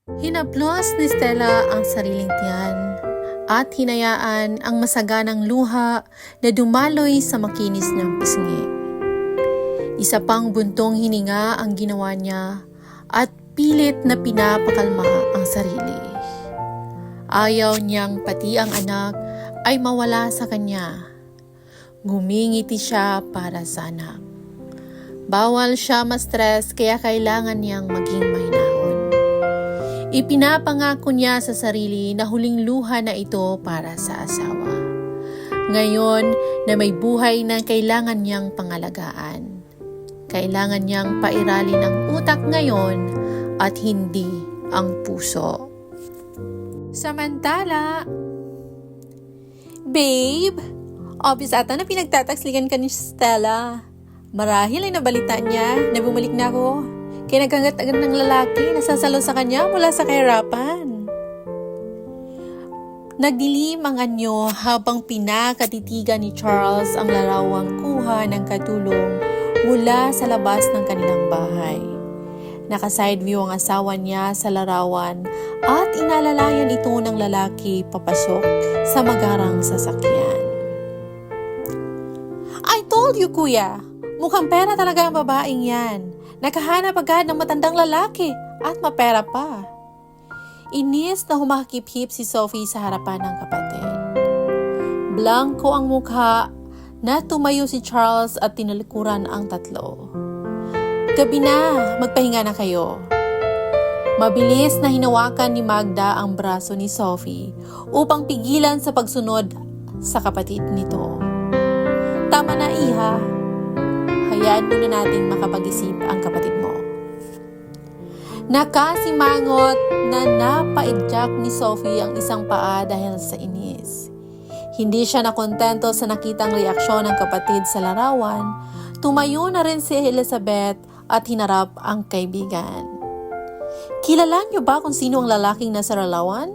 Hinaplos ni Stella ang sariling tiyan at hinayaan ang masaganang luha na dumaloy sa makinis niyang pisngi. Isa pang buntong hininga ang ginawa niya at pilit na pinapakalma ang sarili. Ayaw niyang pati ang anak ay mawala sa kanya. Ngumingiti siya para sa anak. Bawal siya ma-stress kaya kailangan niyang maging mahinahon. Ipinapangako niya sa sarili na huling luha na ito para sa asawa. Ngayon na may buhay na kailangan niyang pangalagaan. Kailangan niyang pairalin ang utak ngayon at hindi ang puso. Samantala, babe, obvious ata na pinagtatakslikan ka ni Stella. Marahil ay nabalita niya na bumalik na ako. Kaya nagkagat agad ng lalaki na sasalo sa kanya mula sa kahirapan. Nagdilim ang anyo habang pinakatitigan ni Charles ang larawang kuha ng katulong mula sa labas ng kanilang bahay. Naka-side view ang asawa niya sa larawan at inalalayan ito ng lalaki papasok sa magarang sasakyan. I told you, kuya! Mukhang pera talaga ang babaeng yan. Nakahanap agad ng matandang lalaki at mapera pa. Inis na humakip-hip si Sophie sa harapan ng kapatid. Blanco ang mukha na tumayo si Charles at tinalikuran ang tatlo. Gabi na, magpahinga na kayo. Mabilis na hinawakan ni Magda ang braso ni Sophie upang pigilan sa pagsunod sa kapatid nito. Tama na, iha. Hayaan muna nating makapag-isip ang kapatid mo. Nakasimangot na napaidyak ni Sophie ang isang paa dahil sa inis. Hindi siya nakontento sa nakitang reaksyon ng kapatid sa larawan. Tumayo na rin si Elizabeth at hinarap ang kaibigan. Kilala niyo ba kung sino ang lalaking nasa larawan?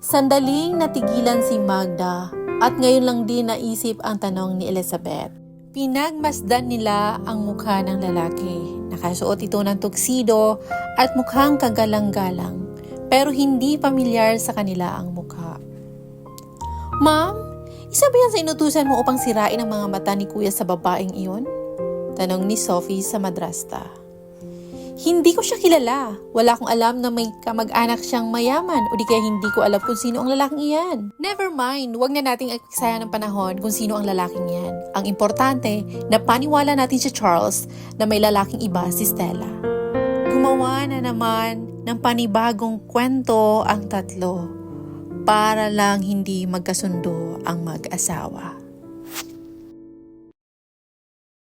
Sandaling natigilan si Magda at ngayon lang din naisip ang tanong ni Elizabeth. Pinagmasdan nila ang mukha ng lalaki. Nakasuot ito ng tuxedo at mukhang kagalang-galang, pero hindi pamilyar sa kanila ang mukha. Ma'am, isa ba yan sa inutusan mo upang sirain ang mga mata ni kuya sa babaeng iyon? Tanong ni Sophie sa madrasta. Hindi ko siya kilala. Wala akong alam na may kamag-anak siyang mayaman o di kaya hindi ko alam kung sino ang lalaking iyan. Never mind, wag na nating aksaya ng panahon kung sino ang lalaking iyan. Ang importante, napaniwala natin si Charles na may lalaking iba si Stella. Gumawa na naman ng panibagong kwento ang tatlo para lang hindi magkasundo ang mag-asawa.